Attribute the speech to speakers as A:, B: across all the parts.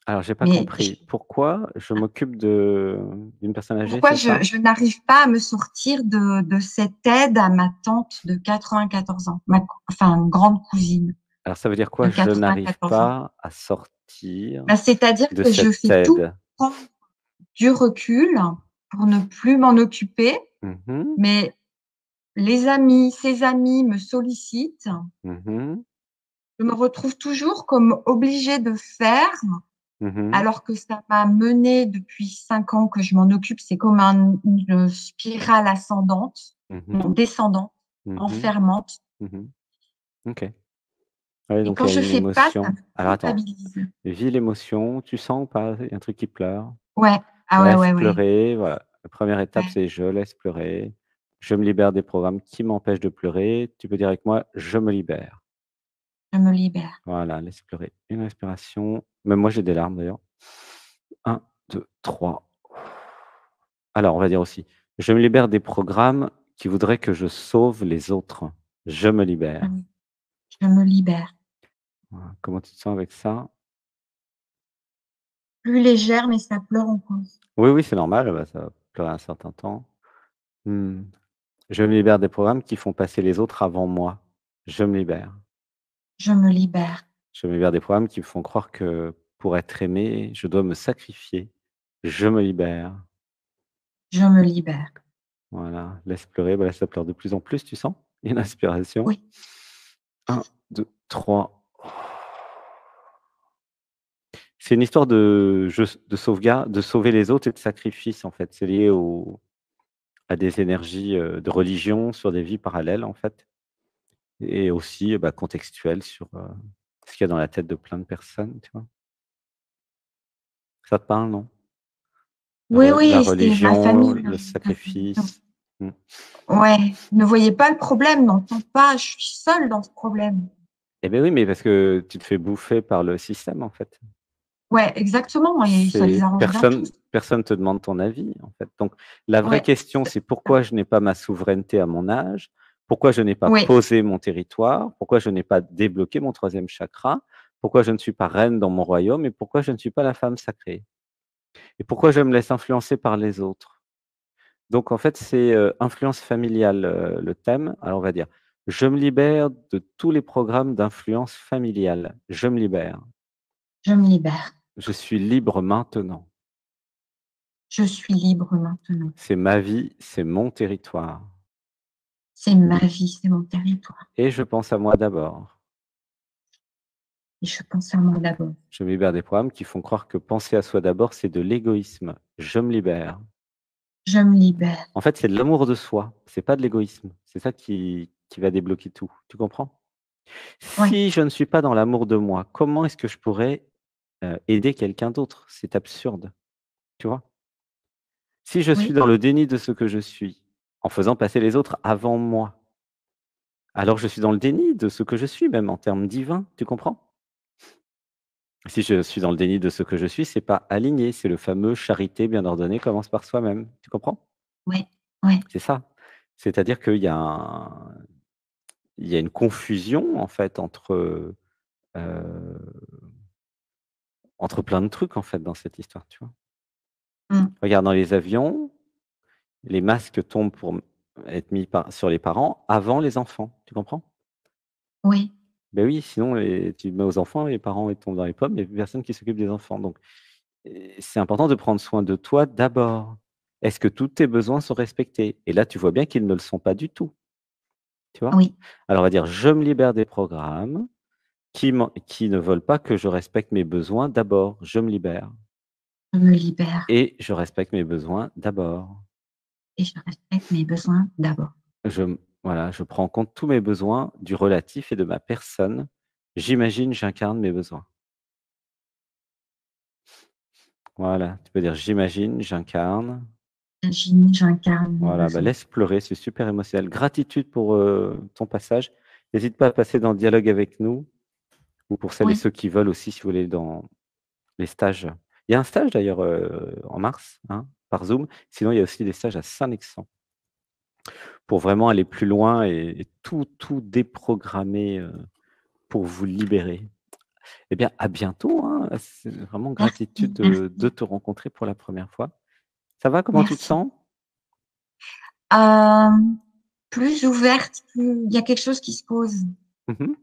A: Alors j'ai pas
B: Mais
A: compris. Pourquoi je m'occupe d'une personne âgée,
B: pourquoi
A: c'est ça?
B: je n'arrive pas à me sortir de cette aide à ma tante de 94 ans, enfin, une grande cousine
A: Alors ça veut dire
B: de
A: quoi? Je n'arrive
B: 94 ans.
A: pas à sortir
B: Ben, c'est-à-dire
A: de
B: que je
A: cette
B: fais tout
A: aide.
B: pour prendre du recul pour ne plus m'en occuper,
A: Mmh.
B: mais les amis, ses amis me sollicitent.
A: Mmh.
B: Je me retrouve toujours comme obligée de faire,
A: Mmh.
B: alors que ça m'a menée depuis 5 ans que je m'en occupe. C'est comme une spirale ascendante, non,
A: Mmh.
B: descendante,
A: Mmh.
B: enfermante.
A: Mmh. OK. Ouais,
B: Et
A: donc
B: quand
A: il y a
B: je
A: une
B: fais pas, ça
A: émotion.
B: me
A: Alors attends,
B: culpabilise.
A: vis l'émotion, tu sens ou pas? Il y a un truc qui pleure?
B: Ouais, ah ouais,
A: Laisse
B: ouais, ouais,
A: pleurer, voilà. La première étape,
B: ouais.
A: c'est je laisse pleurer. Je me libère des programmes qui m'empêchent de pleurer. Tu peux dire avec moi: «Je me libère».
B: Je me libère.
A: Voilà, laisse pleurer. Une respiration. Même moi, j'ai des larmes d'ailleurs. Un, 2, 3. Alors, on va dire aussi: «Je me libère des programmes qui voudraient que je sauve les autres». Je me
B: Je,
A: libère.
B: me je me libère.
A: Voilà. Comment tu te sens avec ça?
B: Plus légère, mais ça pleure encore.
A: Oui, oui, c'est normal, bah, ça va pleurer un certain temps. Mmh. Je me libère des programmes qui font passer les autres avant moi. Je me libère.
B: Je me libère.
A: Je me libère des programmes qui me font croire que pour être aimé, je dois me sacrifier. Je me libère.
B: Je me libère.
A: Voilà, laisse pleurer, bah, là, ça pleure de plus en plus, tu sens? Une inspiration.
B: Oui,
A: 1, 2, 3. C'est une histoire de sauvegarde, de sauver les autres et de sacrifice, en fait. C'est lié à des énergies, de religion sur des vies parallèles, en fait, et aussi, bah, contextuelles sur, ce qu'il y a dans la tête de plein de personnes, tu vois? Ça te parle, non?
B: oui,
A: La
B: oui, c'est ma
A: religion,
B: famille.
A: le sacrifice. Mmh.
B: Ouais, ne voyez pas le problème, n'entends pas, je suis seule dans ce problème.
A: Eh beh, oui, mais parce que tu te fais bouffer par le système, en fait.
B: Ouais, exactement, et ça les
A: C'est
B: arrange bien tous.
A: personne te demande ton avis, en fait. Donc la vraie
B: Ouais,
A: question,
B: c'est
A: c'est
B: ça.
A: pourquoi je n'ai pas ma souveraineté à mon âge? Pourquoi je n'ai pas
B: Oui,
A: posé mon territoire? Pourquoi je n'ai pas débloqué mon troisième chakra? Pourquoi je ne suis pas reine dans mon royaume et pourquoi je ne suis pas la femme sacrée? Et pourquoi je me laisse influencer par les autres? Donc en fait, c'est, influence familiale, le thème. Alors on va dire: «Je me libère de tous les programmes d'influence familiale. Je me libère.
B: je me libère.
A: Je suis libre maintenant.
B: Je suis libre maintenant.
A: C'est ma vie, c'est mon territoire
B: C'est ma vie, c'est mon territoire.
A: et je pense à moi d'abord».
B: Et je pense à moi d'abord.
A: Je me libère des programmes qui font croire que penser à soi d'abord, c'est de l'égoïsme. Je me libère.
B: Je me libère.
A: En fait, c'est de l'amour de soi, c'est pas de l'égoïsme. C'est ça qui va débloquer tout. Tu comprends?
B: Ouais,
A: Si je ne suis pas dans l'amour de moi, comment est-ce que je pourrais, aider quelqu'un d'autre? C'est absurde, tu vois? Si je suis
B: oui,
A: dans le déni de ce que je suis, en faisant passer les autres avant moi, alors je suis dans le déni de ce que je suis, même en termes divins, tu comprends? Si je suis dans le déni de ce que je suis, c'est pas aligné, c'est le fameux charité bien ordonnée commence par soi-même, tu comprends?
B: ouais, ouais.
A: C'est ça. C'est-à-dire il y a une confusion en fait entre plein de trucs en fait dans cette histoire, tu vois?
B: Mmh.
A: Regarde dans les avions, les masques tombent pour être mis sur les parents avant les enfants, tu comprends?
B: Oui,
A: Ben oui, sinon tu le mets aux enfants, les parents ils tombent dans les pommes, il y a plus personne qui s'occupe des enfants donc c'est important de prendre soin de toi d'abord. Est-ce que tous tes besoins sont respectés? Et là, tu vois bien qu'ils ne le sont pas du tout, tu vois?
B: oui,
A: Alors on va dire: «Je me libère des programmes qui ne veulent pas que je respecte mes besoins d'abord. Je me libère
B: je me libère
A: et je respecte mes besoins d'abord.
B: et je respecte mes besoins d'abord.
A: Voilà, je prends en compte tous mes besoins du relatif et de ma personne. J'imagine, j'incarne mes besoins». Voilà, tu peux dire: «J'imagine, j'incarne».
B: J'incarne mes
A: Voilà, bah,
B: besoins.
A: laisse pleurer, c'est super émotionnel. Gratitude pour, ton passage. N'hésite pas à passer dans le dialogue avec nous ou pour celles et
B: Oui,
A: ceux qui veulent aussi, si vous voulez, dans les stages. Il y a un stage d'ailleurs, en mars, hein, par Zoom. Sinon, il y a aussi des stages à Saint-Lexant pour vraiment aller plus loin et tout déprogrammer, pour vous libérer. Eh bien, à bientôt, hein. C'est vraiment gratitude
B: Merci, merci,
A: de te rencontrer pour la première fois. Ça va? Comment tu te
B: merci.
A: sens?
B: Plus ouverte, plus il y a quelque chose qui se pose.
A: Mmh.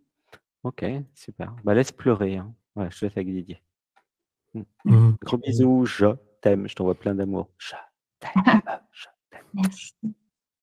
A: OK, super. Bah, laisse pleurer, hein. Voilà, je te laisse avec Didier. Mmh.
C: Mmh.
A: Gros bisous, je t'aime, je t'envoie plein d'amour. Je t'aime, je t'aime.
B: Merci.